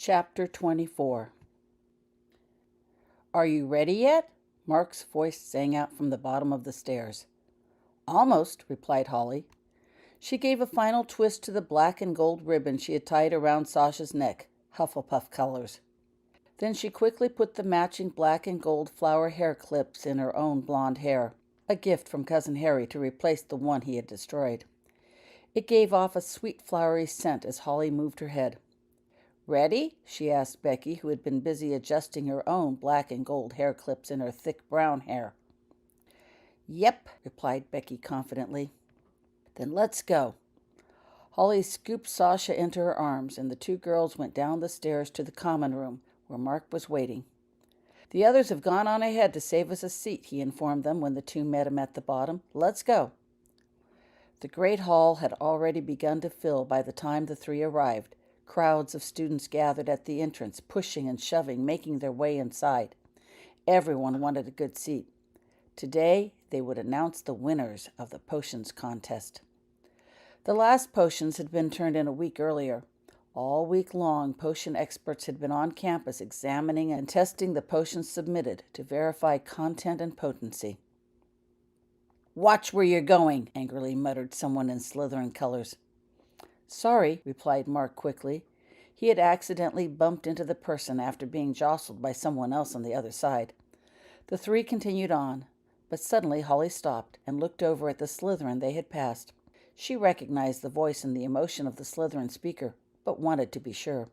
Chapter 24. "Are you ready yet?" Mark's voice sang out from the bottom of the stairs. "Almost," replied Holly. She gave a final twist to the black and gold ribbon she had tied around Sasha's neck, Hufflepuff colors. Then she quickly put the matching black and gold flower hair clips in her own blonde hair, a gift from Cousin Harry to replace the one he had destroyed. It gave off a sweet flowery scent as Holly moved her head. "Ready?" she asked Becky, who had been busy adjusting her own black and gold hair clips in her thick brown hair. "Yep," replied Becky confidently. "Then let's go." Holly scooped Sasha into her arms, and the two girls went down the stairs to the common room, where Mark was waiting. "The others have gone on ahead to save us a seat," he informed them when the two met him at the bottom. "Let's go." The great hall had already begun to fill by the time the three arrived. Crowds of students gathered at the entrance, pushing and shoving, making their way inside. Everyone wanted a good seat. Today, they would announce the winners of the potions contest. The last potions had been turned in a week earlier. All week long, potion experts had been on campus examining and testing the potions submitted to verify content and potency. "Watch where you're going," angrily muttered someone in Slytherin colors. "Sorry," replied Mark quickly. He had accidentally bumped into the person after being jostled by someone else on the other side. The three continued on, but suddenly Holly stopped and looked over at the Slytherin they had passed. She recognized the voice and the emotion of the Slytherin speaker, but wanted to be sure.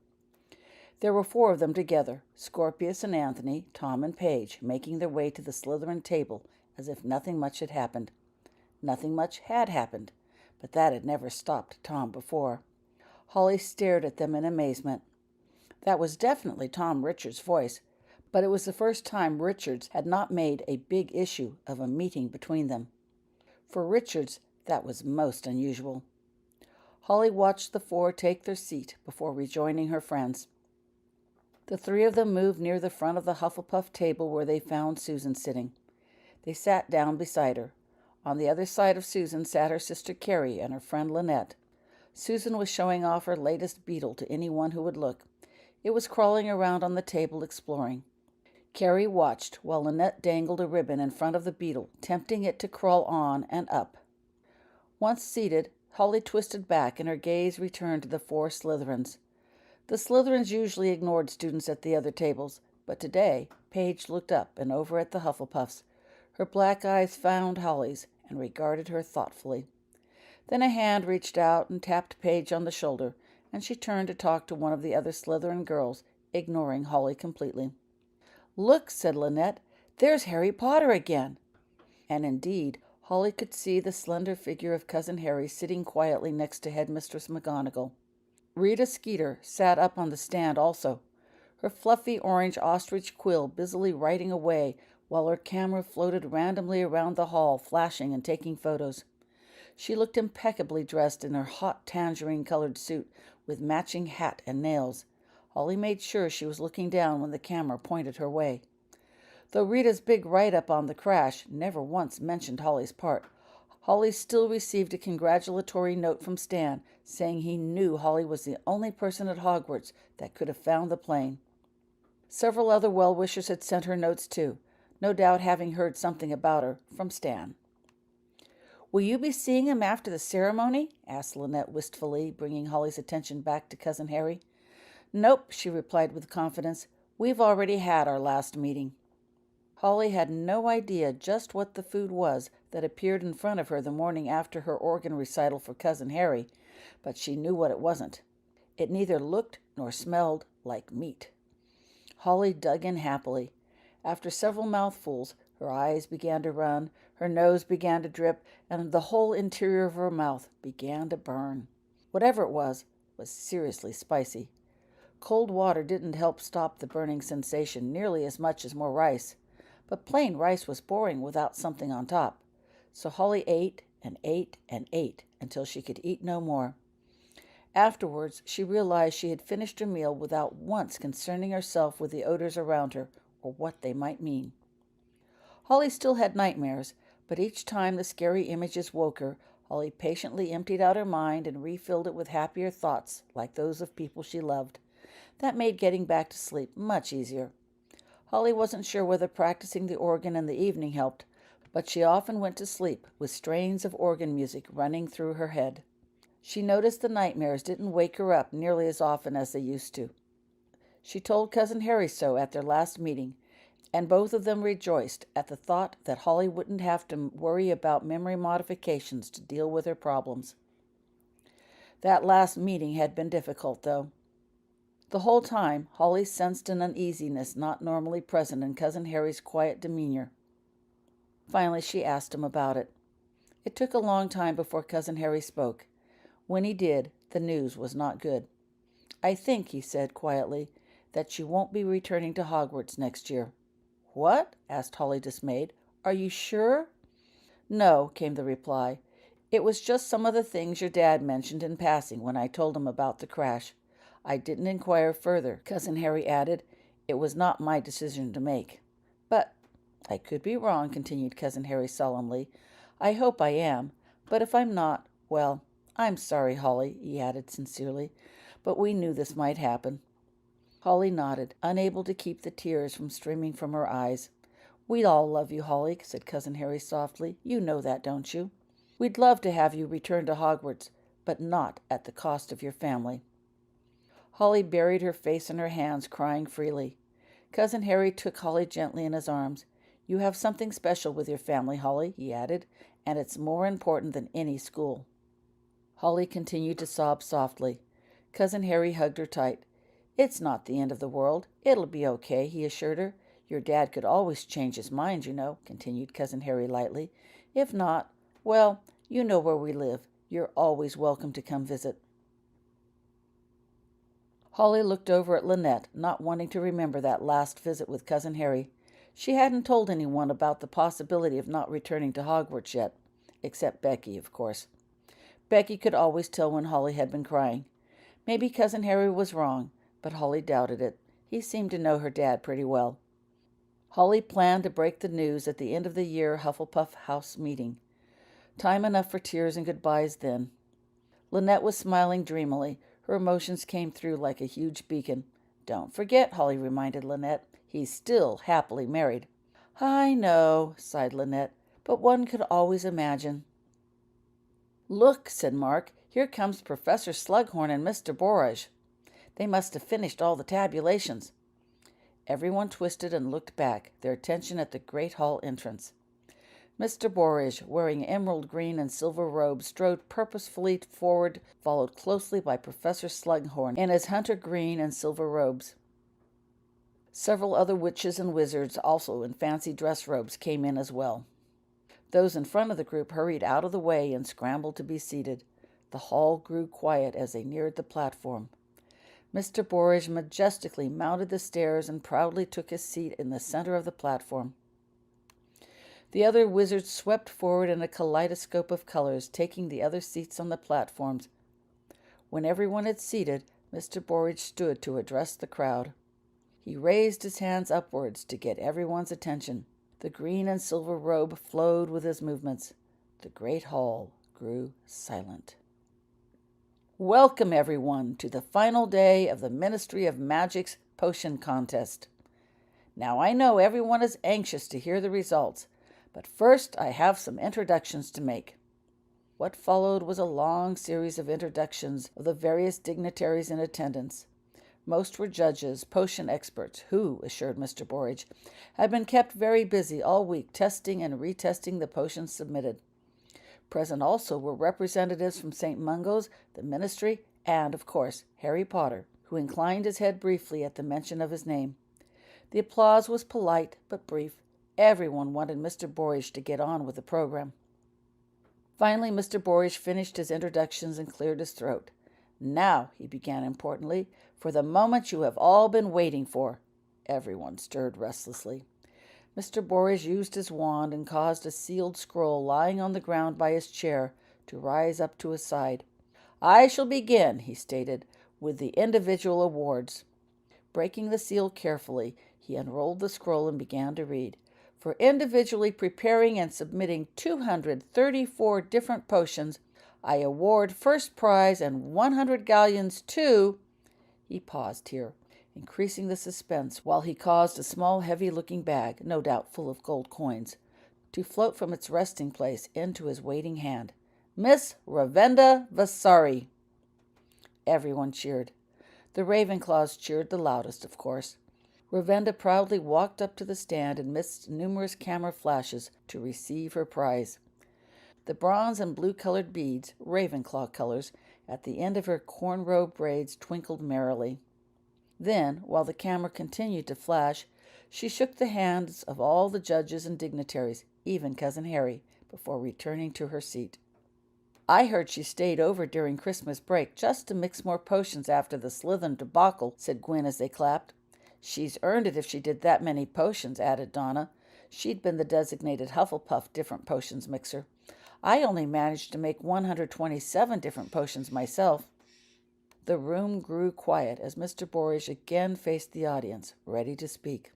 There were four of them together, Scorpius and Anthony, Tom and Paige, making their way to the Slytherin table as if nothing much had happened. Nothing much had happened, but that had never stopped Tom before. Holly stared at them in amazement. That was definitely Tom Richards' voice, but it was the first time Richards had not made a big issue of a meeting between them. For Richards, that was most unusual. Holly watched the four take their seat before rejoining her friends. The three of them moved near the front of the Hufflepuff table where they found Susan sitting. They sat down beside her. On the other side of Susan sat her sister Carrie and her friend Lynette. Susan was showing off her latest beetle to anyone who would look. It was crawling around on the table exploring. Carrie watched while Lynette dangled a ribbon in front of the beetle, tempting it to crawl on and up. Once seated, Holly twisted back and her gaze returned to the four Slytherins. The Slytherins usually ignored students at the other tables, but today Paige looked up and over at the Hufflepuffs. Her black eyes found Holly's and regarded her thoughtfully. Then a hand reached out and tapped Paige on the shoulder, and she turned to talk to one of the other Slytherin girls, ignoring Holly completely. "Look," said Lynette, "there's Harry Potter again." And indeed, Holly could see the slender figure of Cousin Harry sitting quietly next to Headmistress McGonagall. Rita Skeeter sat up on the stand also, her fluffy orange ostrich quill busily writing away while her camera floated randomly around the hall, flashing and taking photos. She looked impeccably dressed in her hot tangerine-colored suit with matching hat and nails. Holly made sure she was looking down when the camera pointed her way. Though Rita's big write-up on the crash never once mentioned Holly's part, Holly still received a congratulatory note from Stan saying he knew Holly was the only person at Hogwarts that could have found the plane. Several other well-wishers had sent her notes too, no doubt having heard something about her from Stan. "Will you be seeing him after the ceremony?" asked Lynette wistfully, bringing Holly's attention back to Cousin Harry. "Nope," she replied with confidence. "We've already had our last meeting." Holly had no idea just what the food was that appeared in front of her the morning after her organ recital for Cousin Harry, but she knew what it wasn't. It neither looked nor smelled like meat. Holly dug in happily. After several mouthfuls, her eyes began to run, her nose began to drip, and the whole interior of her mouth began to burn. Whatever it was seriously spicy. Cold water didn't help stop the burning sensation nearly as much as more rice, but plain rice was boring without something on top. So Holly ate and ate and ate until she could eat no more. Afterwards, she realized she had finished her meal without once concerning herself with the odors around her or what they might mean. Holly still had nightmares, but each time the scary images woke her, Holly patiently emptied out her mind and refilled it with happier thoughts like those of people she loved. That made getting back to sleep much easier. Holly wasn't sure whether practicing the organ in the evening helped, but she often went to sleep with strains of organ music running through her head. She noticed the nightmares didn't wake her up nearly as often as they used to. She told Cousin Harry so at their last meeting, and both of them rejoiced at the thought that Holly wouldn't have to worry about memory modifications to deal with her problems. That last meeting had been difficult, though. The whole time, Holly sensed an uneasiness not normally present in Cousin Harry's quiet demeanor. Finally, she asked him about it. It took a long time before Cousin Harry spoke. When he did, the news was not good. "I think," he said quietly, "that you won't be returning to Hogwarts next year." "What?" asked Holly, dismayed. "Are you sure?" "No," came the reply. "It was just some of the things your dad mentioned in passing when I told him about the crash. I didn't inquire further," Cousin Harry added. "It was not my decision to make." "But I could be wrong," continued Cousin Harry solemnly. "I hope I am, but if I'm not, well, I'm sorry, Holly," he added sincerely, "but we knew this might happen." Holly nodded, unable to keep the tears from streaming from her eyes. "We all love you, Holly," said Cousin Harry softly. "You know that, don't you? We'd love to have you return to Hogwarts, but not at the cost of your family." Holly buried her face in her hands, crying freely. Cousin Harry took Holly gently in his arms. "You have something special with your family, Holly," he added, "and it's more important than any school." Holly continued to sob softly. Cousin Harry hugged her tight. "It's not the end of the world. It'll be okay," he assured her. "Your dad could always change his mind, you know," continued Cousin Harry lightly. "If not, well, you know where we live. You're always welcome to come visit." Holly looked over at Lynette, not wanting to remember that last visit with Cousin Harry. She hadn't told anyone about the possibility of not returning to Hogwarts yet, except Becky, of course. Becky could always tell when Holly had been crying. Maybe Cousin Harry was wrong, but Holly doubted it. He seemed to know her dad pretty well. Holly planned to break the news at the end of the year Hufflepuff House meeting. Time enough for tears and goodbyes then. Lynette was smiling dreamily. Her emotions came through like a huge beacon. "Don't forget," Holly reminded Lynette, "he's still happily married." "I know," sighed Lynette, "but one could always imagine." "Look," said Mark, "here comes Professor Slughorn and Mr. Borage. They must have finished all the tabulations." Everyone twisted and looked back, their attention at the great hall entrance. Mr. Borage, wearing emerald green and silver robes, strode purposefully forward, followed closely by Professor Slughorn in his hunter green and silver robes. Several other witches and wizards, also in fancy dress robes, came in as well. Those in front of the group hurried out of the way and scrambled to be seated. The hall grew quiet as they neared the platform. Mr. Borage majestically mounted the stairs and proudly took his seat in the center of the platform. The other wizards swept forward in a kaleidoscope of colors, taking the other seats on the platforms. When everyone had seated, Mr. Borage stood to address the crowd. He raised his hands upwards to get everyone's attention. The green and silver robe flowed with his movements. The great hall grew silent. "Welcome, everyone, to the final day of the Ministry of Magic's potion contest. Now I know everyone is anxious to hear the results, but first I have some introductions to make." What followed was a long series of introductions of the various dignitaries in attendance. Most were judges, potion experts, who, assured Mr. Borage, had been kept very busy all week testing and retesting the potions submitted. Present also were representatives from St. Mungo's, the ministry, and, of course, Harry Potter, who inclined his head briefly at the mention of his name. The applause was polite but brief. Everyone wanted Mr. Borage to get on with the program. Finally, Mr. Borage finished his introductions and cleared his throat. "Now," he began importantly, "for the moment you have all been waiting for." Everyone stirred restlessly. Mr. Borage used his wand and caused a sealed scroll lying on the ground by his chair to rise up to his side. "I shall begin," he stated, "with the individual awards." Breaking the seal carefully, he unrolled the scroll and began to read. "For individually preparing and submitting 234 different potions, I award first prize and 100 galleons to—" He paused here. increasing the suspense while he caused a small, heavy-looking bag, no doubt full of gold coins, to float from its resting place into his waiting hand. "Miss Ravinda Vasari." Everyone cheered. The Ravenclaws cheered the loudest, of course. Ravinda proudly walked up to the stand amidst numerous camera flashes to receive her prize. The bronze and blue-colored beads, Ravenclaw colors, at the end of her corn-row braids twinkled merrily. Then, while the camera continued to flash, she shook the hands of all the judges and dignitaries, even Cousin Harry, before returning to her seat. "I heard she stayed over during Christmas break just to mix more potions after the Slytherin debacle," said Gwen as they clapped. "She's earned it if she did that many potions," added Donna. She'd been the designated Hufflepuff different potions mixer. "I only managed to make 127 different potions myself." The room grew quiet as Mr. Borage again faced the audience, ready to speak.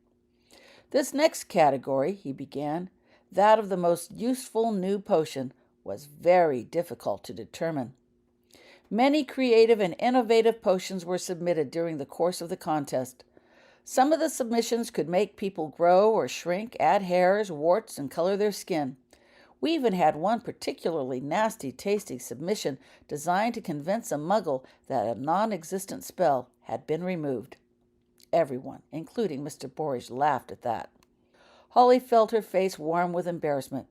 "This next category," he began, "that of the most useful new potion, was very difficult to determine. Many creative and innovative potions were submitted during the course of the contest. Some of the submissions could make people grow or shrink, add hairs, warts, and color their skin. We even had one particularly nasty-tasting submission designed to convince a muggle that a non-existent spell had been removed." Everyone, including Mr. Borage, laughed at that. Holly felt her face warm with embarrassment.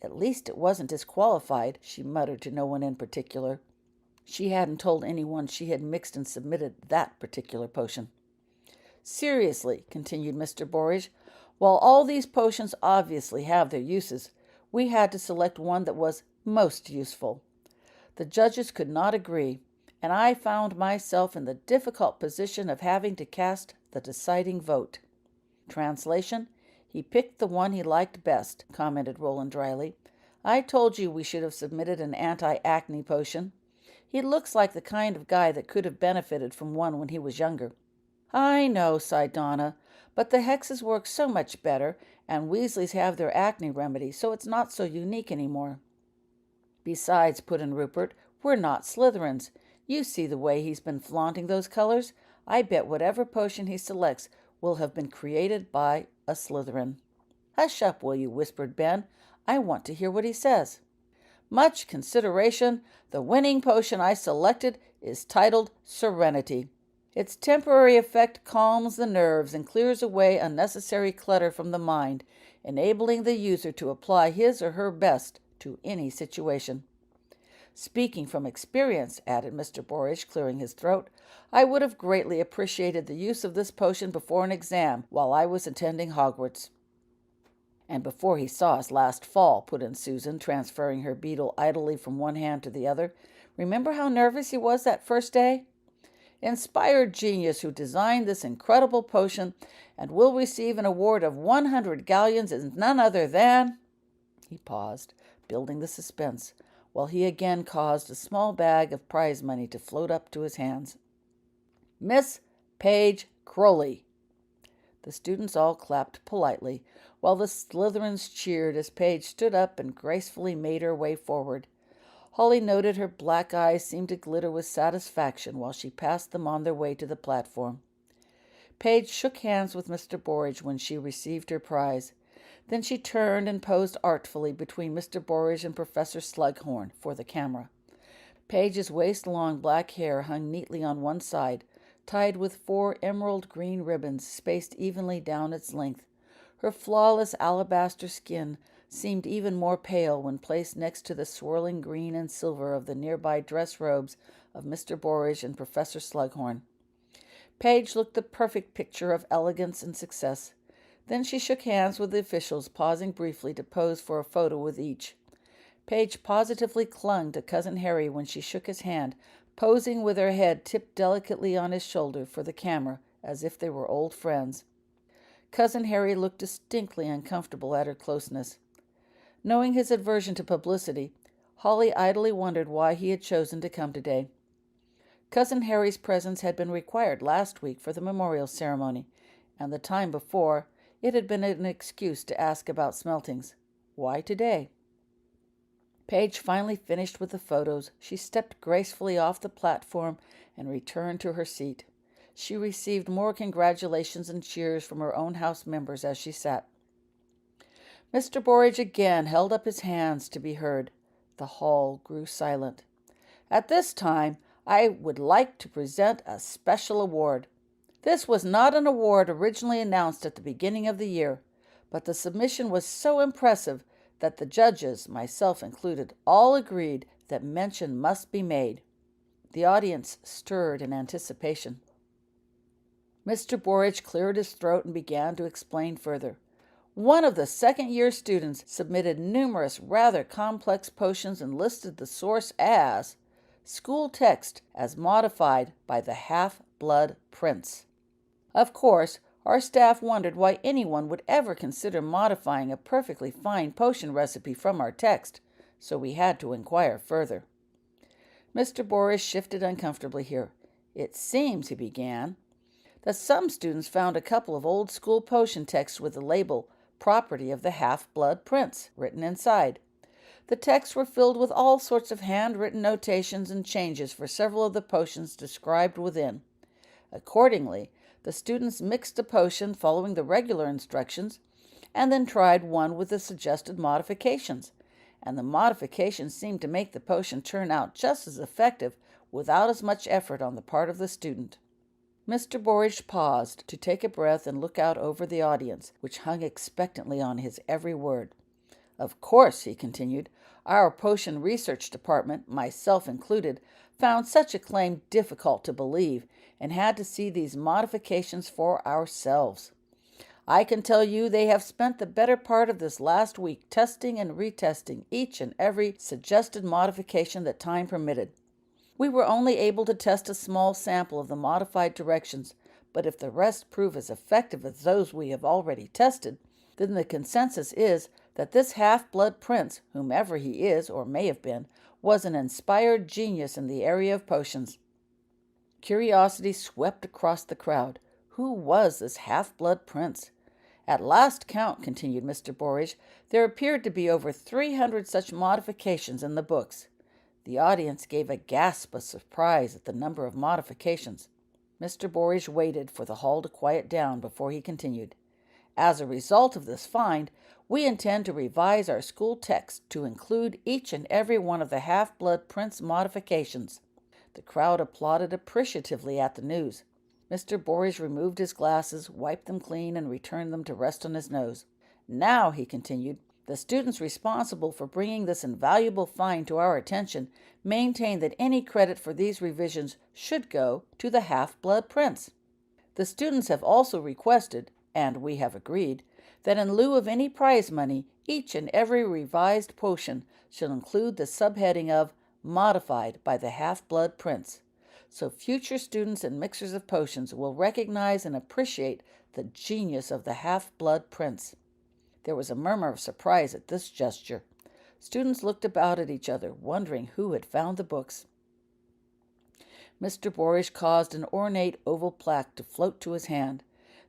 "At least it wasn't disqualified," she muttered to no one in particular. She hadn't told anyone she had mixed and submitted that particular potion. "Seriously," continued Mr. Borage, "while all these potions obviously have their uses, we had to select one that was most useful. The judges could not agree, and I found myself in the difficult position of having to cast the deciding vote." Translation: "He picked the one he liked best," commented Roland dryly. "I told you we should have submitted an anti-acne potion. He looks like the kind of guy that could have benefited from one when he was younger." "I know," sighed Donna, "but the hexes work so much better, and Weasleys have their acne remedy, so it's not so unique anymore." "Besides," put in Rupert, "we're not Slytherins. You see the way he's been flaunting those colors. I bet whatever potion he selects will have been created by a Slytherin." "Hush up, will you?" whispered Ben. "I want to hear what he says." "Much consideration, the winning potion I selected is titled Serenity. Its temporary effect calms the nerves and clears away unnecessary clutter from the mind, enabling the user to apply his or her best to any situation. Speaking from experience," added Mr. Borage, clearing his throat, "I would have greatly appreciated the use of this potion before an exam while I was attending Hogwarts." "And before he saw us last fall," put in Susan, transferring her beetle idly from one hand to the other. "Remember how nervous he was that first day? Inspired genius who designed this incredible potion and will receive an award of 100 galleons is none other than—" He paused, building the suspense, while he again caused a small bag of prize money to float up to his hands. "Miss Paige Crowley." The students all clapped politely, while the Slytherins cheered as Paige stood up and gracefully made her way forward. Holly noted her black eyes seemed to glitter with satisfaction while she passed them on their way to the platform. Paige shook hands with Mr. Borage when she received her prize. Then she turned and posed artfully between Mr. Borage and Professor Slughorn for the camera. Paige's waist-long black hair hung neatly on one side, tied with 4 emerald-green ribbons spaced evenly down its length. Her flawless alabaster skin seemed even more pale when placed next to the swirling green and silver of the nearby dress robes of Mr. Borage and Professor Slughorn. Paige looked the perfect picture of elegance and success. Then she shook hands with the officials, pausing briefly to pose for a photo with each. Paige positively clung to Cousin Harry when she shook his hand, posing with her head tipped delicately on his shoulder for the camera, as if they were old friends. Cousin Harry looked distinctly uncomfortable at her closeness. Knowing his aversion to publicity, Holly idly wondered why he had chosen to come today. Cousin Harry's presence had been required last week for the memorial ceremony, and the time before it had been an excuse to ask about Smeltings. Why today? Paige finally finished with the photos. She stepped gracefully off the platform and returned to her seat. She received more congratulations and cheers from her own house members as she sat. Mr. Borage again held up his hands to be heard. The hall grew silent. At this time, I would like to present a special award. This was not an award originally announced at the beginning of the year, but the submission was so impressive that the judges, myself included, all agreed that mention must be made. The audience stirred in anticipation. Mr. Borage cleared his throat and began to explain further. One of the second-year students submitted numerous rather complex potions and listed the source as school text as modified by the Half-Blood Prince. Of course, our staff wondered why anyone would ever consider modifying a perfectly fine potion recipe from our text, so we had to inquire further. Mr. Borage shifted uncomfortably here. It seems, he began, that some students found a couple of old school potion texts with the label Property of the Half-Blood Prince written inside. The texts were filled with all sorts of handwritten notations and changes for several of the potions described within. Accordingly, the students mixed a potion following the regular instructions and then tried one with the suggested modifications, and the modifications seemed to make the potion turn out just as effective without as much effort on the part of the student. Mr. Borage paused to take a breath and look out over the audience, which hung expectantly on his every word. Of course, he continued, our potion research department, myself included, found such a claim difficult to believe and had to see these modifications for ourselves. I can tell you they have spent the better part of this last week testing and retesting each and every suggested modification that time permitted. We were only able to test a small sample of the modified directions, but if the rest prove as effective as those we have already tested, then the consensus is that this half-blood prince, whomever he is or may have been, was an inspired genius in the area of potions. Curiosity swept across the crowd. Who was this half-blood prince? At last count, continued Mr. Borage, there appeared to be over 300 such modifications in the books. The audience gave a gasp of surprise at the number of modifications. Mr. Borage waited for the hall to quiet down before he continued. As a result of this find, we intend to revise our school text to include each and every one of the Half-Blood Prince modifications. The crowd applauded appreciatively at the news. Mr. Borage removed his glasses, wiped them clean, and returned them to rest on his nose. Now, he continued, the students responsible for bringing this invaluable find to our attention maintain that any credit for these revisions should go to the Half-Blood Prince. The students have also requested, and we have agreed, that in lieu of any prize money, each and every revised potion shall include the subheading of Modified by the Half-Blood Prince, so future students and mixers of potions will recognize and appreciate the genius of the Half-Blood Prince. There was a murmur of surprise at this gesture. Students looked about at each other, wondering who had found the books. Mr. Borage caused an ornate oval plaque to float to his hand.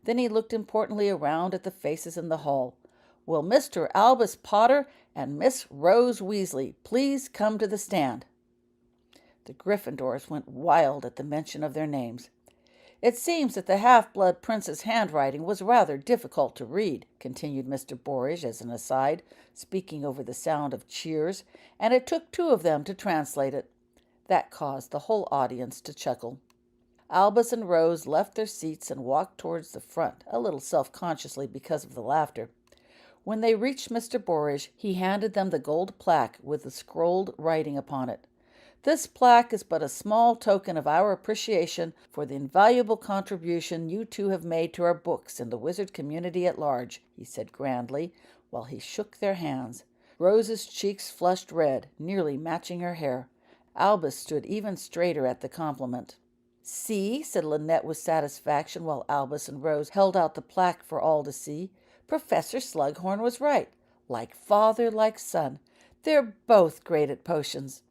Then he looked importantly around at the faces in the hall. Will Mr. Albus Potter and Miss Rose Weasley please come to the stand? The Gryffindors went wild at the mention of their names. It seems that the Half-Blood Prince's handwriting was rather difficult to read, continued Mr. Borage as an aside, speaking over the sound of cheers, and it took 2 of them to translate it. That caused the whole audience to chuckle. Albus and Rose left their seats and walked towards the front, a little self-consciously because of the laughter. When they reached Mr. Borage, he handed them the gold plaque with the scrolled writing upon it. This plaque is but a small token of our appreciation for the invaluable contribution you 2 have made to our books and the wizard community at large, he said grandly, while he shook their hands. Rose's cheeks flushed red, nearly matching her hair. Albus stood even straighter at the compliment. See, said Lynette with satisfaction, while Albus and Rose held out the plaque for all to see. Professor Slughorn was right. Like father, like son. They're both great at potions.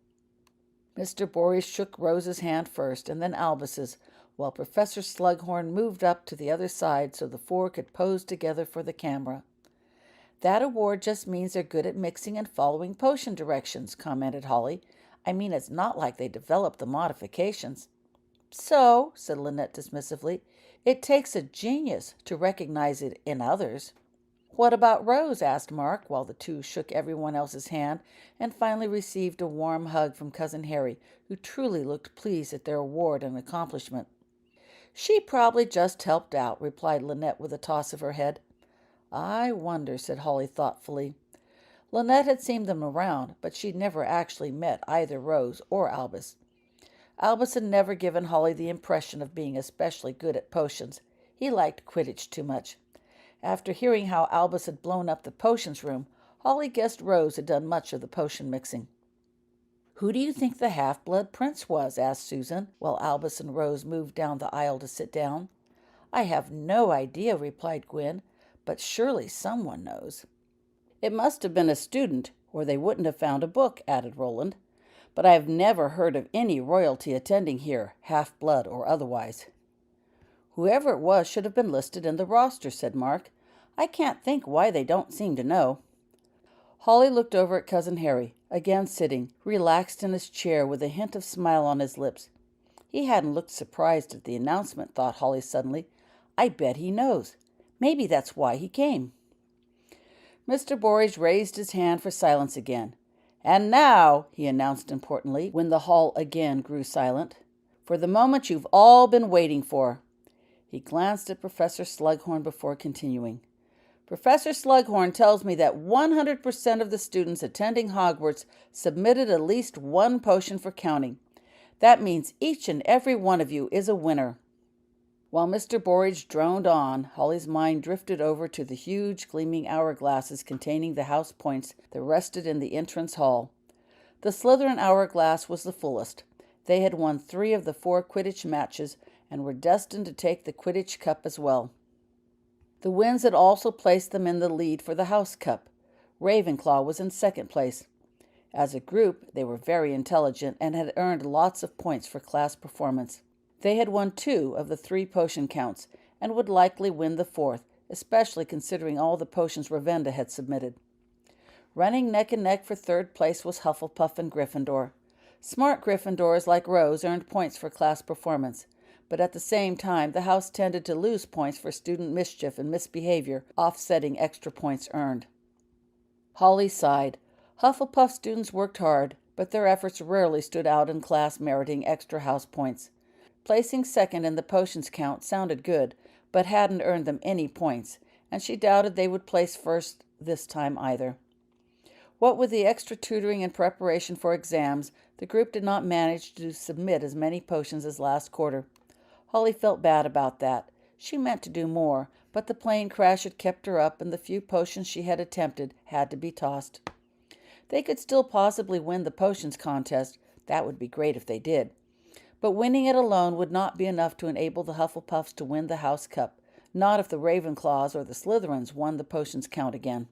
Mr. Borage shook Rose's hand first, and then Albus's, while Professor Slughorn moved up to the other side so the 4 could pose together for the camera. That award just means they're good at mixing and following potion directions, commented Holly. I mean, it's not like they developed the modifications. So, said Lynette dismissively, it takes a genius to recognize it in others. What about Rose? Asked Mark, while the two shook everyone else's hand and finally received a warm hug from Cousin Harry, who truly looked pleased at their award and accomplishment. She probably just helped out, replied Lynette with a toss of her head. I wonder, said Holly thoughtfully. Lynette had seen them around, but she'd never actually met either Rose or Albus. Albus had never given Holly the impression of being especially good at potions. He liked Quidditch too much. After hearing how Albus had blown up the potions room, Holly guessed Rose had done much of the potion mixing. Who do you think the half-blood prince was? Asked Susan, while Albus and Rose moved down the aisle to sit down. I have no idea, replied Gwen, but surely someone knows. It must have been a student, or they wouldn't have found a book, added Roland. But I have never heard of any royalty attending here, half-blood or otherwise. Whoever it was should have been listed in the roster, said Mark. I can't think why they don't seem to know. Holly looked over at Cousin Harry, again sitting, relaxed in his chair with a hint of smile on his lips. He hadn't looked surprised at the announcement, thought Holly suddenly. I bet he knows. Maybe that's why he came. Mr. Borage raised his hand for silence again. And now, he announced importantly, when the hall again grew silent, for the moment you've all been waiting for. He glanced at Professor Slughorn before continuing. Professor Slughorn tells me that 100% of the students attending Hogwarts submitted at least one potion for counting. That means each and every one of you is a winner. While Mr. Borage droned on, Holly's mind drifted over to the huge gleaming hourglasses containing the house points that rested in the entrance hall. The Slytherin hourglass was the fullest. They had won 3 of the 4 Quidditch matches and were destined to take the Quidditch Cup as well. The winds had also placed them in the lead for the House Cup. Ravenclaw was in second place. As a group, they were very intelligent and had earned lots of points for class performance. They had won 2 of the 3 potion counts and would likely win the 4th, especially considering all the potions Ravenda had submitted. Running neck and neck for 3rd place was Hufflepuff and Gryffindor. Smart Gryffindors like Rose earned points for class performance, but at the same time the house tended to lose points for student mischief and misbehavior, offsetting extra points earned. Holly sighed. Hufflepuff students worked hard, but their efforts rarely stood out in class, meriting extra house points. Placing second in the potions count sounded good, but hadn't earned them any points, and she doubted they would place first this time either. What with the extra tutoring and preparation for exams, the group did not manage to submit as many potions as last quarter. Holly felt bad about that. She meant to do more, but the plane crash had kept her up, and the few potions she had attempted had to be tossed. They could still possibly win the potions contest. That would be great if they did. But winning it alone would not be enough to enable the Hufflepuffs to win the House Cup, not if the Ravenclaws or the Slytherins won the potions count again.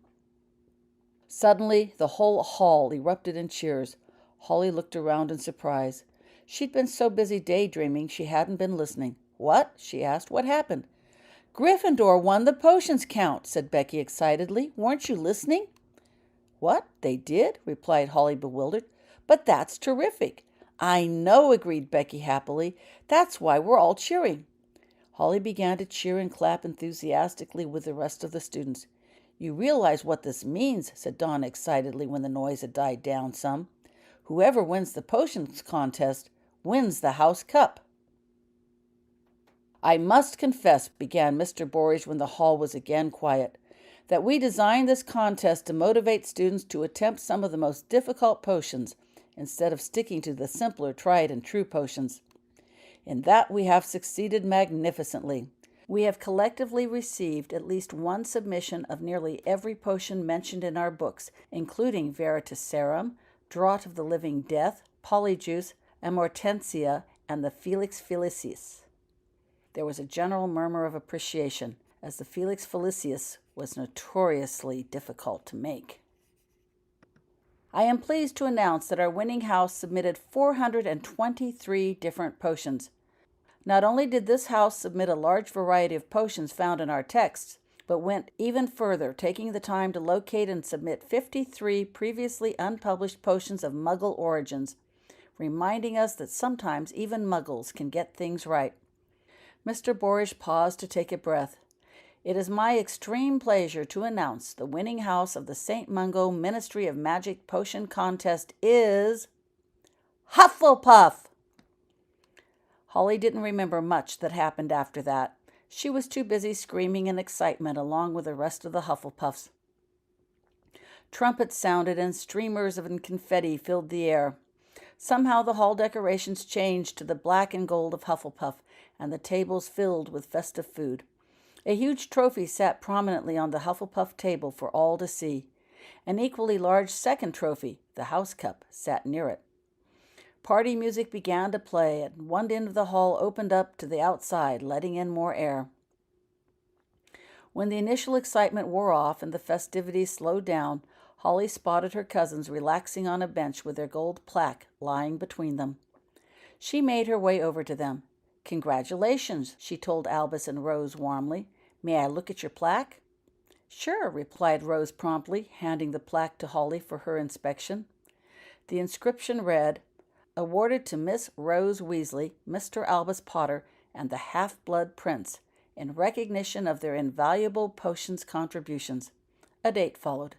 Suddenly, the whole hall erupted in cheers. Holly looked around in surprise. She'd been so busy daydreaming she hadn't been listening. What? She asked. What happened? Gryffindor won the potions count, said Becky excitedly. Weren't you listening? What? They did? Replied Holly, bewildered. But that's terrific. I know, agreed Becky happily. That's why we're all cheering. Holly began to cheer and clap enthusiastically with the rest of the students. You realize what this means, said Donna excitedly when the noise had died down some. Whoever wins the potions contest wins the House Cup. I must confess, began Mr. Borage when the hall was again quiet, that we designed this contest to motivate students to attempt some of the most difficult potions, instead of sticking to the simpler tried-and-true potions. In that we have succeeded magnificently. We have collectively received at least one submission of nearly every potion mentioned in our books, including Veritaserum, Draught of the Living Death, Polyjuice, Amortensia, and the Felix Felicis. There was a general murmur of appreciation, as the Felix Felicis was notoriously difficult to make. I am pleased to announce that our winning house submitted 423 different potions. Not only did this house submit a large variety of potions found in our texts, but went even further, taking the time to locate and submit 53 previously unpublished potions of Muggle origins, reminding us that sometimes even muggles can get things right. Mr. Borish paused to take a breath. It is my extreme pleasure to announce the winning house of the St. Mungo Ministry of Magic Potion Contest is Hufflepuff! Holly didn't remember much that happened after that. She was too busy screaming in excitement along with the rest of the Hufflepuffs. Trumpets sounded and streamers of confetti filled the air. Somehow the hall decorations changed to the black and gold of Hufflepuff, and the tables filled with festive food. A huge trophy sat prominently on the Hufflepuff table for all to see. An equally large second trophy, the House Cup, sat near it. Party music began to play, and one end of the hall opened up to the outside, letting in more air. When the initial excitement wore off and the festivities slowed down, Holly spotted her cousins relaxing on a bench with their gold plaque lying between them. She made her way over to them. "Congratulations," she told Albus and Rose warmly. "May I look at your plaque?" "Sure," replied Rose promptly, handing the plaque to Holly for her inspection. The inscription read, "Awarded to Miss Rose Weasley, Mr. Albus Potter, and the Half-Blood Prince, in recognition of their invaluable potions contributions." A date followed.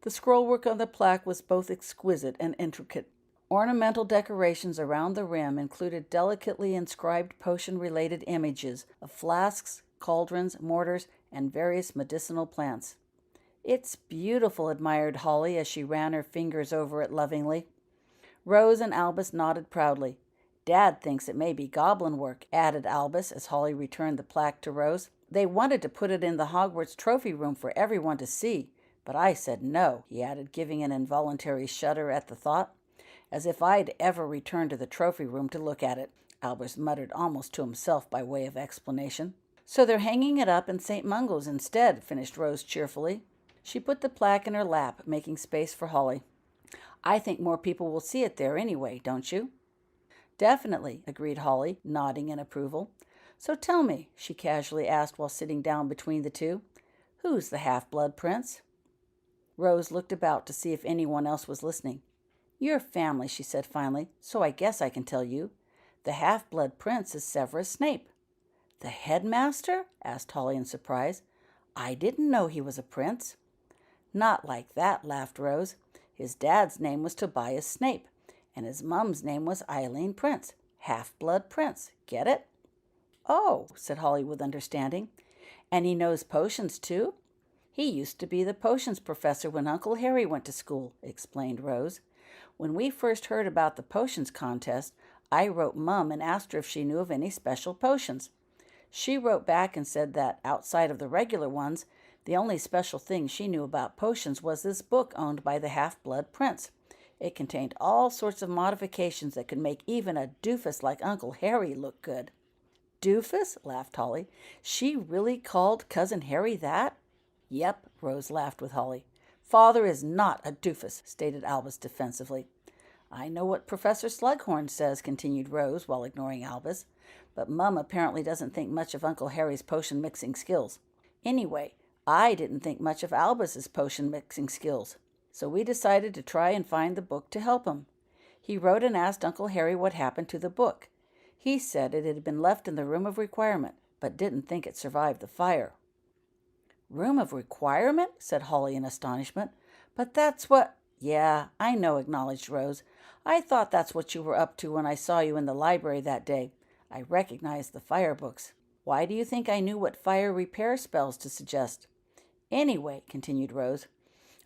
The scrollwork on the plaque was both exquisite and intricate. Ornamental decorations around the rim included delicately inscribed potion-related images of flasks, cauldrons, mortars, and various medicinal plants. "It's beautiful," admired Holly as she ran her fingers over it lovingly. Rose and Albus nodded proudly. "Dad thinks it may be goblin work," added Albus as Holly returned the plaque to Rose. "They wanted to put it in the Hogwarts trophy room for everyone to see, but I said no," he added, giving an involuntary shudder at the thought. "As if I'd ever return to the trophy room to look at it," Albus muttered almost to himself by way of explanation. "So they're hanging it up in St. Mungo's instead," finished Rose cheerfully. She put the plaque in her lap, making space for Holly. "I think more people will see it there anyway, don't you?" "Definitely," agreed Holly, nodding in approval. "So tell me," she casually asked while sitting down between the two, "who's the Half-Blood Prince?" Rose looked about to see if anyone else was listening. "Your family," she said finally, "so I guess I can tell you. The Half-Blood Prince is Severus Snape." "The headmaster?" asked Holly in surprise. "I didn't know he was a prince." "Not like that," laughed Rose. "His dad's name was Tobias Snape, and his mum's name was Eileen Prince. Half-Blood Prince. Get it?" "Oh," said Holly with understanding. "And he knows potions, too?" "He used to be the potions professor when Uncle Harry went to school," explained Rose. "When we first heard about the potions contest, I wrote Mum and asked her if she knew of any special potions. She wrote back and said that, outside of the regular ones, the only special thing she knew about potions was this book owned by the Half-Blood Prince. It contained all sorts of modifications that could make even a doofus like Uncle Harry look good." "Doofus?" laughed Holly. "She really called Cousin Harry that?" "Yep," Rose laughed with Holly. "Father is not a doofus," stated Albus defensively. "I know what Professor Slughorn says," continued Rose while ignoring Albus, "but Mum apparently doesn't think much of Uncle Harry's potion-mixing skills. Anyway, I didn't think much of Albus's potion-mixing skills, so we decided to try and find the book to help him. He wrote and asked Uncle Harry what happened to the book. He said it had been left in the Room of Requirement, but didn't think it survived the fire." "Room of Requirement?" said Holly in astonishment. "But that's what—" "Yeah, I know," acknowledged Rose. "I thought that's what you were up to when I saw you in the library that day. I recognized the fire books. Why do you think I knew what fire repair spells to suggest?" "Anyway," continued Rose,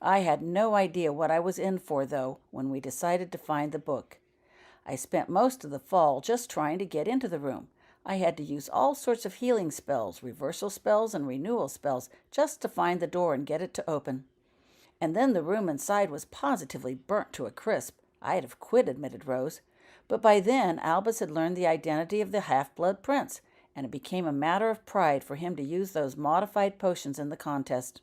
"I had no idea what I was in for, though, when we decided to find the book. I spent most of the fall just trying to get into the room. I had to use all sorts of healing spells, reversal spells, and renewal spells just to find the door and get it to open. And then the room inside was positively burnt to a crisp. I'd have quit," admitted Rose. "But by then, Albus had learned the identity of the Half-Blood Prince, and it became a matter of pride for him to use those modified potions in the contest."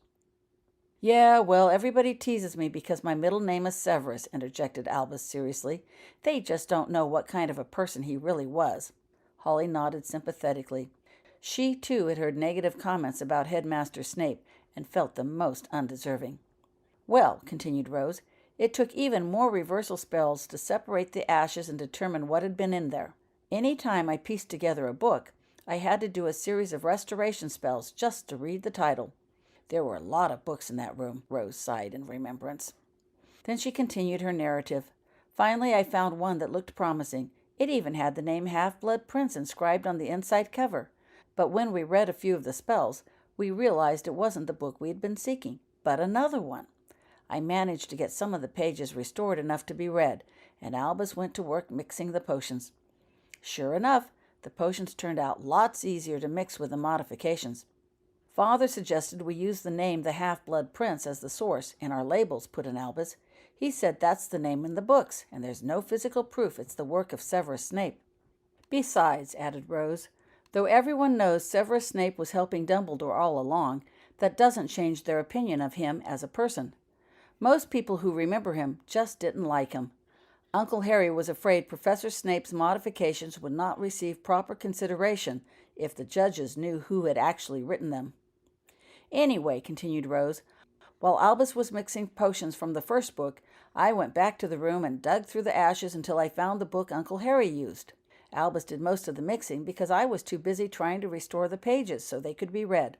"Yeah, well, everybody teases me because my middle name is Severus," interjected Albus seriously. "They just don't know what kind of a person he really was." Holly nodded sympathetically. She, too, had heard negative comments about Headmaster Snape and felt them most undeserving. "Well," continued Rose, It took even more reversal spells to separate the ashes and determine what had been in there. Any time I pieced together a book, I had to do a series of restoration spells just to read the title. There were a lot of books in that room, Rose sighed in remembrance. Then she continued her narrative. Finally, I found one that looked promising. It even had the name Half-Blood Prince inscribed on the inside cover. But when we read a few of the spells, we realized it wasn't the book we had been seeking, but another one. I managed to get some of the pages restored enough to be read, and Albus went to work mixing the potions. Sure enough, the potions turned out lots easier to mix with the modifications. Father suggested we use the name the Half-Blood Prince as the source in our labels, put in Albus. He said that's the name in the books, and there's no physical proof it's the work of Severus Snape. Besides, added Rose, though everyone knows Severus Snape was helping Dumbledore all along, that doesn't change their opinion of him as a person. Most people who remember him just didn't like him. Uncle Harry was afraid Professor Snape's modifications would not receive proper consideration if the judges knew who had actually written them. Anyway, continued Rose, while Albus was mixing potions from the first book, I went back to the room and dug through the ashes until I found the book Uncle Harry used. Albus did most of the mixing because I was too busy trying to restore the pages so they could be read.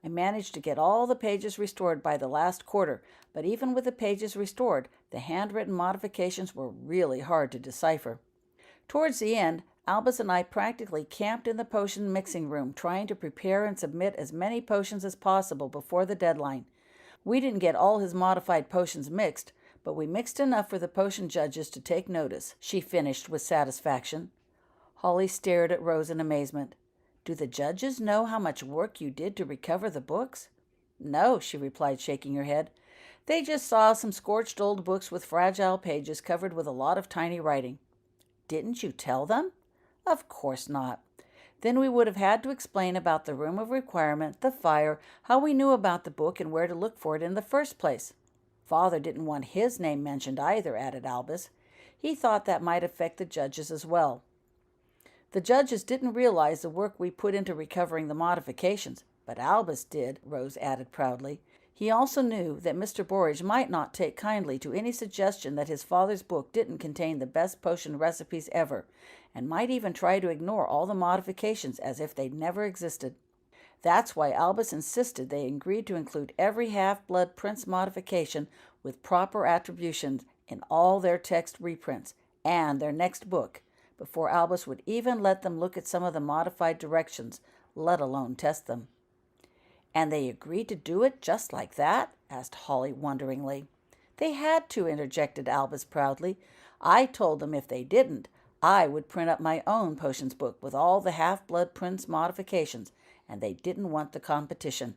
I managed to get all the pages restored by the last quarter, but even with the pages restored, the handwritten modifications were really hard to decipher. Towards the end, Albus and I practically camped in the potion mixing room, trying to prepare and submit as many potions as possible before the deadline. We didn't get all his modified potions mixed, but we mixed enough for the potion judges to take notice, she finished with satisfaction. Holly stared at Rose in amazement. Do the judges know how much work you did to recover the books? No, she replied, shaking her head. They just saw some scorched old books with fragile pages covered with a lot of tiny writing. Didn't you tell them? Of course not. Then we would have had to explain about the room of requirement, the fire, how we knew about the book, and where to look for it in the first place. Father didn't want his name mentioned either, added Albus. He thought that might affect the judges as well. The judges didn't realize the work we put into recovering the modifications, but Albus did, Rose added proudly. He also knew that Mr. Borage might not take kindly to any suggestion that his father's book didn't contain the best potion recipes ever, and might even try to ignore all the modifications as if they'd never existed. That's why Albus insisted they agreed to include every Half-Blood Prince modification with proper attributions in all their text reprints and their next book, before Albus would even let them look at some of the modified directions, let alone test them. And they agreed to do it just like that? Asked Holly wonderingly. They had to, interjected Albus proudly. I told them if they didn't, I would print up my own potions book with all the Half-Blood Prince modifications, and they didn't want the competition.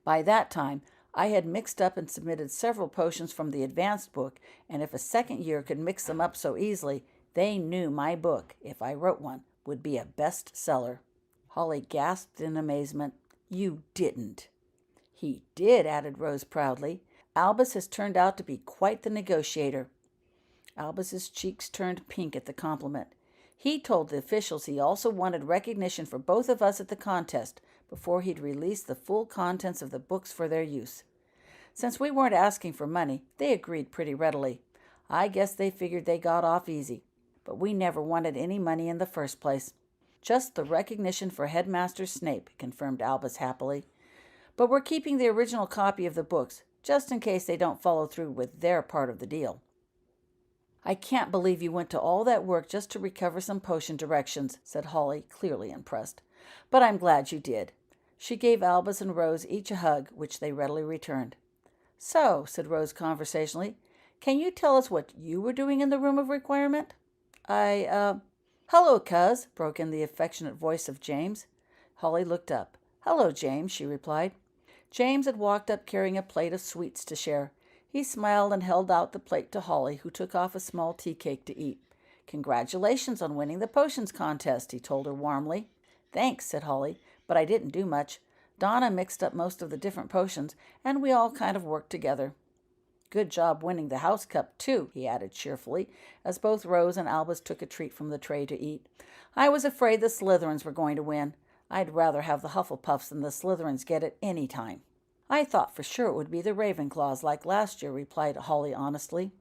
By that time, I had mixed up and submitted several potions from the advanced book, and if a second year could mix them up so easily, they knew my book, if I wrote one, would be a bestseller. Holly gasped in amazement. You didn't. He did, added Rose proudly. Albus has turned out to be quite the negotiator. Albus's cheeks turned pink at the compliment. He told the officials he also wanted recognition for both of us at the contest before he'd release the full contents of the books for their use. Since we weren't asking for money, they agreed pretty readily. I guess they figured they got off easy. But we never wanted any money in the first place. Just the recognition for Headmaster Snape, confirmed Albus happily. But we're keeping the original copy of the books, just in case they don't follow through with their part of the deal. I can't believe you went to all that work just to recover some potion directions, said Holly, clearly impressed. But I'm glad you did. She gave Albus and Rose each a hug, which they readily returned. So, said Rose conversationally, can you tell us what you were doing in the room of requirement? Hello, Cuz, broke in the affectionate voice of James. Holly looked up. Hello, James, she replied. James had walked up carrying a plate of sweets to share. He smiled and held out the plate to Holly, who took off a small tea cake to eat. Congratulations on winning the potions contest, he told her warmly. Thanks, said Holly, but I didn't do much. Donna mixed up most of the different potions, and we all kind of worked together. Good job winning the house cup, too, he added cheerfully, as both Rose and Albus took a treat from the tray to eat. I was afraid the Slytherins were going to win. I'd rather have the Hufflepuffs than the Slytherins get it any time. I thought for sure it would be the Ravenclaws like last year, replied Holly honestly.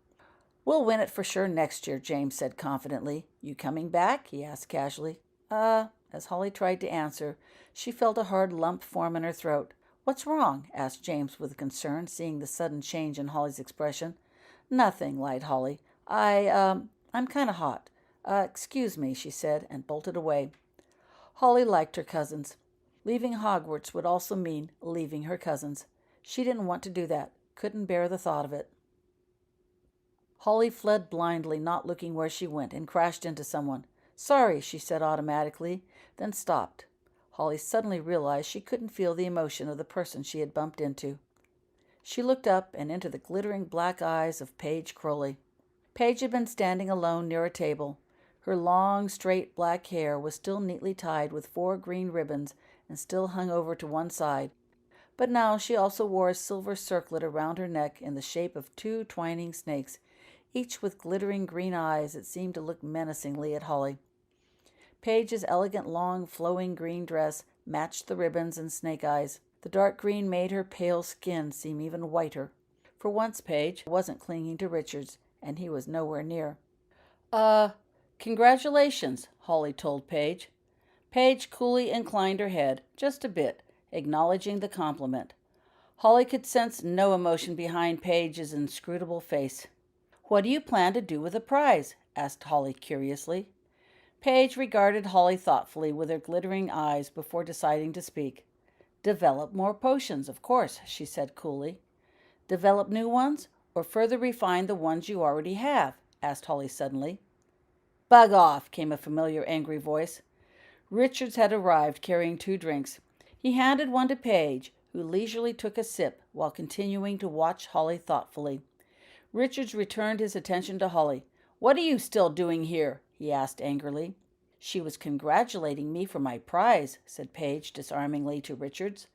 We'll win it for sure next year, James said confidently. You coming back? He asked casually. As Holly tried to answer, she felt a hard lump form in her throat. What's wrong? Asked James with concern, seeing the sudden change in Holly's expression. Nothing, lied Holly. I'm kind of hot. Excuse me, she said, and bolted away. Holly liked her cousins. Leaving Hogwarts would also mean leaving her cousins. She didn't want to do that, couldn't bear the thought of it. Holly fled blindly, not looking where she went, and crashed into someone. Sorry, she said automatically, then stopped. Holly suddenly realized she couldn't feel the emotion of the person she had bumped into. She looked up and into the glittering black eyes of Paige Crowley. Paige had been standing alone near a table. Her long, straight black hair was still neatly tied with 4 green ribbons and still hung over to one side. But now she also wore a silver circlet around her neck in the shape of 2 twining snakes, each with glittering green eyes that seemed to look menacingly at Holly. Paige's elegant, long, flowing green dress matched the ribbons and snake eyes. The dark green made her pale skin seem even whiter. For once, Paige wasn't clinging to Richards, and he was nowhere near. Congratulations, Holly told Paige. Paige coolly inclined her head, just a bit, acknowledging the compliment. Holly could sense no emotion behind Paige's inscrutable face. What do you plan to do with the prize? Asked Holly curiously. Paige regarded Holly thoughtfully with her glittering eyes before deciding to speak. Develop more potions, of course, she said coolly. Develop new ones, or further refine the ones you already have? Asked Holly suddenly. Bug off, came a familiar angry voice. Richards had arrived carrying 2 drinks. He handed one to Paige, who leisurely took a sip while continuing to watch Holly thoughtfully. Richards returned his attention to Holly. What are you still doing here? He asked angrily. She was congratulating me for my prize, said Paige disarmingly to Richards.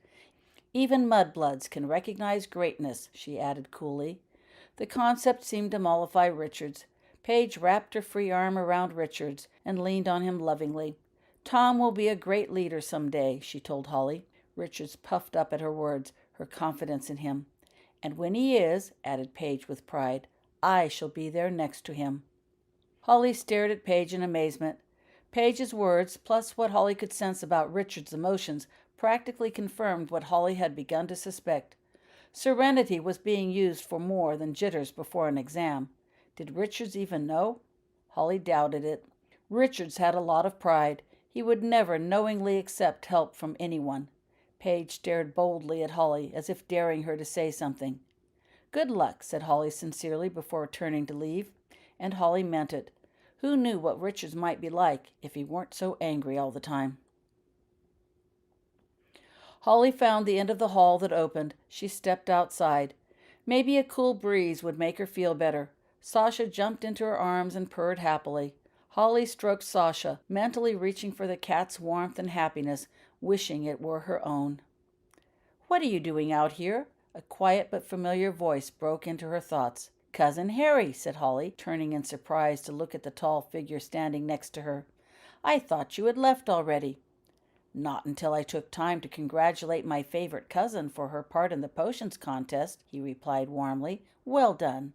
Even mudbloods can recognize greatness, she added coolly. The concept seemed to mollify Richards. Paige wrapped her free arm around Richards and leaned on him lovingly. Tom will be a great leader some day, she told Holly. Richards puffed up at her words, her confidence in him. And when he is, added Paige with pride, I shall be there next to him. Holly stared at Paige in amazement. Paige's words, plus what Holly could sense about Richard's emotions, practically confirmed what Holly had begun to suspect. Serenity was being used for more than jitters before an exam. Did Richards even know? Holly doubted it. Richards had a lot of pride. He would never knowingly accept help from anyone. Paige stared boldly at Holly, as if daring her to say something. Good luck, said Holly sincerely before turning to leave. And Holly meant it. Who knew what Richards might be like if he weren't so angry all the time? Holly found the end of the hall that opened. She stepped outside. Maybe a cool breeze would make her feel better. Sasha jumped into her arms and purred happily. Holly stroked Sasha, mentally reaching for the cat's warmth and happiness, wishing it were her own. What are you doing out here? A quiet but familiar voice broke into her thoughts. Cousin Harry, said Holly, turning in surprise to look at the tall figure standing next to her. I thought you had left already. Not until I took time to congratulate my favorite cousin for her part in the potions contest, he replied warmly. Well done.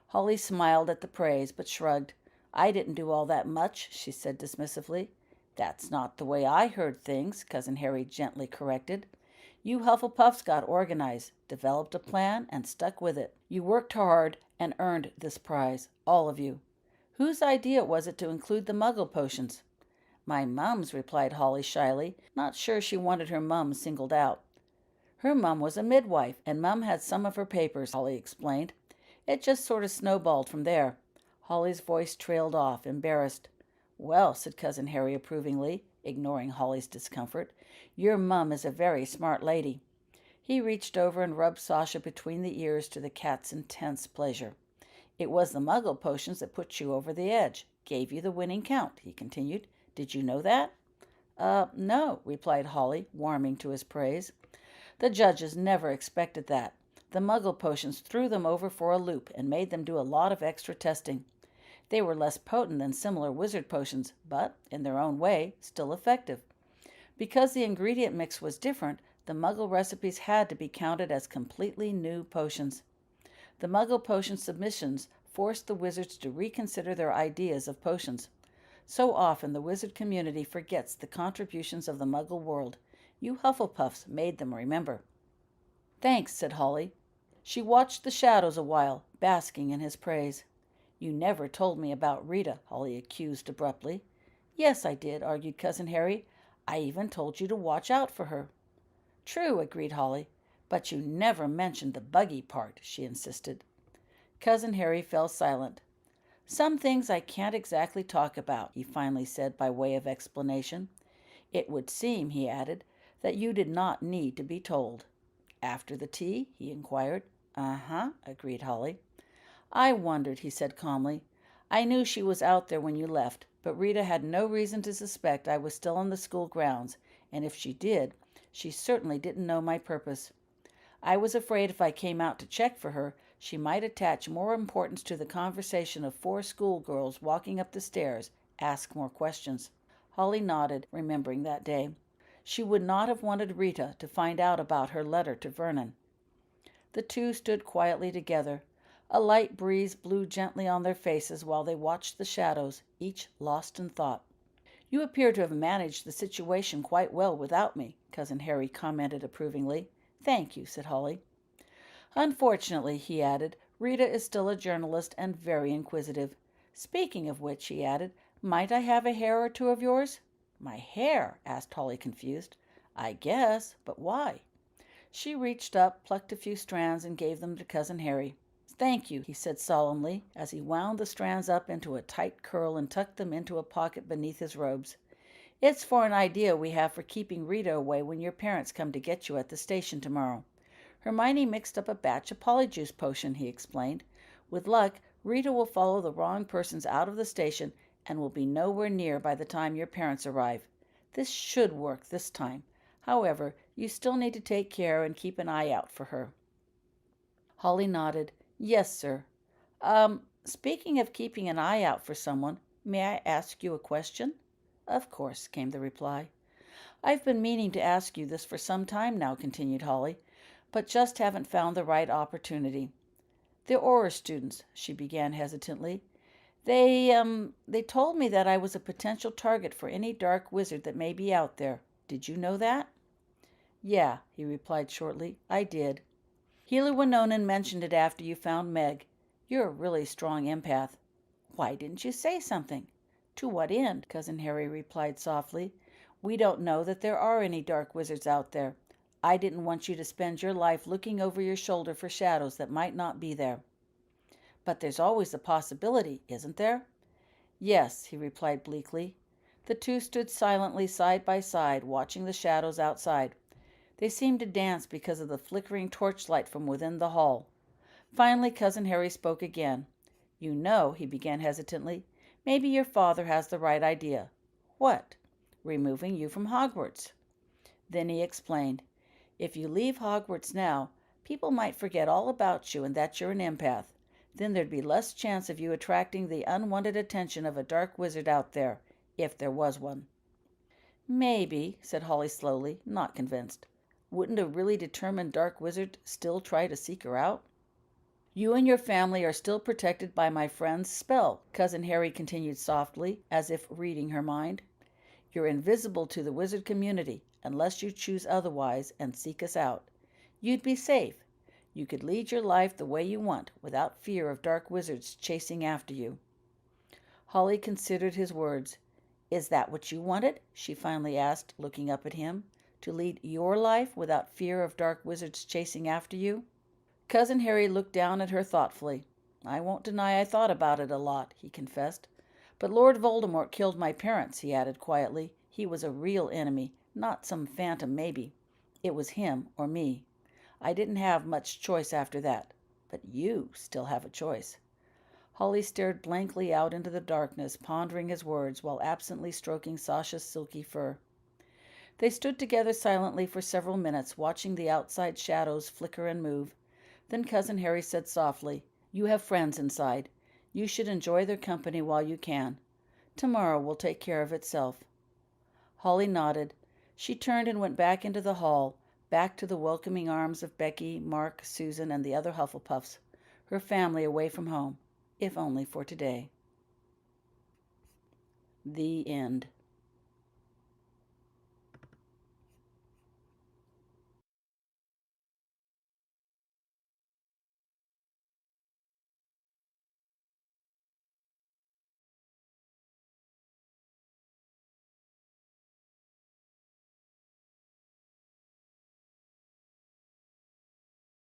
Holly smiled at the praise, but shrugged. I didn't do all that much, she said dismissively. That's not the way I heard things, Cousin Harry gently corrected. You Hufflepuffs got organized, developed a plan, and stuck with it. You worked hard and earned this prize, all of you. Whose idea was it to include the Muggle potions? My mum's, replied Holly shyly, not sure she wanted her mum singled out. Her mum was a midwife, and Mum had some of her papers, Holly explained. It just sort of snowballed from there. Holly's voice trailed off, embarrassed. Well, said Cousin Harry approvingly, ignoring Holly's discomfort, your mum is a very smart lady. He reached over and rubbed Sasha between the ears to the cat's intense pleasure. It was the Muggle potions that put you over the edge, gave you the winning count, he continued. Did you know that? No, replied Holly, warming to his praise. The judges never expected that. The Muggle potions threw them over for a loop and made them do a lot of extra testing. They were less potent than similar wizard potions, but, in their own way, still effective. Because the ingredient mix was different, The Muggle recipes had to be counted as completely new potions. The Muggle potion submissions forced the wizards to reconsider their ideas of potions. So often the wizard community forgets the contributions of the Muggle world. You Hufflepuffs made them remember. Thanks, said Holly. She watched the shadows a while, basking in his praise. You never told me about Rita, Holly accused abruptly. Yes, I did, argued Cousin Harry. I even told you to watch out for her. True, agreed Holly, but you never mentioned the buggy part, she insisted. Cousin Harry fell silent. Some things I can't exactly talk about, he finally said by way of explanation. It would seem, he added, that you did not need to be told. After the tea? He inquired. Uh-huh, agreed Holly. I wondered, he said calmly. I knew she was out there when you left, but Rita had no reason to suspect I was still on the school grounds, and if she did, she certainly didn't know my purpose. I was afraid if I came out to check for her, she might attach more importance to the conversation of 4 schoolgirls walking up the stairs, ask more questions. Holly nodded, remembering that day. She would not have wanted Rita to find out about her letter to Vernon. The two stood quietly together. A light breeze blew gently on their faces while they watched the shadows, each lost in thought. You appear to have managed the situation quite well without me, Cousin Harry commented approvingly. Thank you, said Holly. Unfortunately, he added, Rita is still a journalist and very inquisitive. Speaking of which, he added, might I have a hair or two of yours? My hair? Asked Holly, confused. I guess, but why? She reached up, plucked a few strands, and gave them to Cousin Harry. Thank you, he said solemnly, as he wound the strands up into a tight curl and tucked them into a pocket beneath his robes. It's for an idea we have for keeping Rita away when your parents come to get you at the station tomorrow. Hermione mixed up a batch of polyjuice potion, he explained. With luck, Rita will follow the wrong persons out of the station and will be nowhere near by the time your parents arrive. This should work this time. However, you still need to take care and keep an eye out for her. Holly nodded. Yes, sir. Speaking of keeping an eye out for someone, may I ask you a question? Of course, came the reply. I've been meaning to ask you this for some time now, continued Holly, but just haven't found the right opportunity. The Auror students, she began hesitantly. They told me that I was a potential target for any dark wizard that may be out there. Did you know that? Yeah, he replied shortly. I did. Healer Winonan mentioned it after you found Meg. You're a really strong empath. Why didn't you say something? To what end? Cousin Harry replied softly. We don't know that there are any dark wizards out there. I didn't want you to spend your life looking over your shoulder for shadows that might not be there. But there's always a possibility, isn't there? Yes, he replied bleakly. The two stood silently side by side, watching the shadows outside. They seemed to dance because of the flickering torchlight from within the hall. Finally, Cousin Harry spoke again. You know, he began hesitantly, maybe your father has the right idea. What? Removing you from Hogwarts. Then he explained. If you leave Hogwarts now, people might forget all about you and that you're an empath. Then there'd be less chance of you attracting the unwanted attention of a dark wizard out there, if there was one. Maybe, said Holly slowly, not convinced. Wouldn't a really determined dark wizard still try to seek her out? You and your family are still protected by my friend's spell, Cousin Harry continued softly, as if reading her mind. You're invisible to the wizard community, unless you choose otherwise and seek us out. You'd be safe. You could lead your life the way you want, without fear of dark wizards chasing after you. Holly considered his words. Is that what you wanted? She finally asked, looking up at him. To lead your life without fear of dark wizards chasing after you? Cousin Harry looked down at her thoughtfully. I won't deny I thought about it a lot, he confessed. But Lord Voldemort killed my parents, he added quietly. He was a real enemy, not some phantom maybe. It was him or me. I didn't have much choice after that. But you still have a choice. Holly stared blankly out into the darkness, pondering his words while absently stroking Sasha's silky fur. They stood together silently for several minutes, watching the outside shadows flicker and move. Then Cousin Harry said softly, You have friends inside. You should enjoy their company while you can. Tomorrow will take care of itself. Holly nodded. She turned and went back into the hall, back to the welcoming arms of Becky, Mark, Susan, and the other Hufflepuffs, her family away from home, if only for today. The end.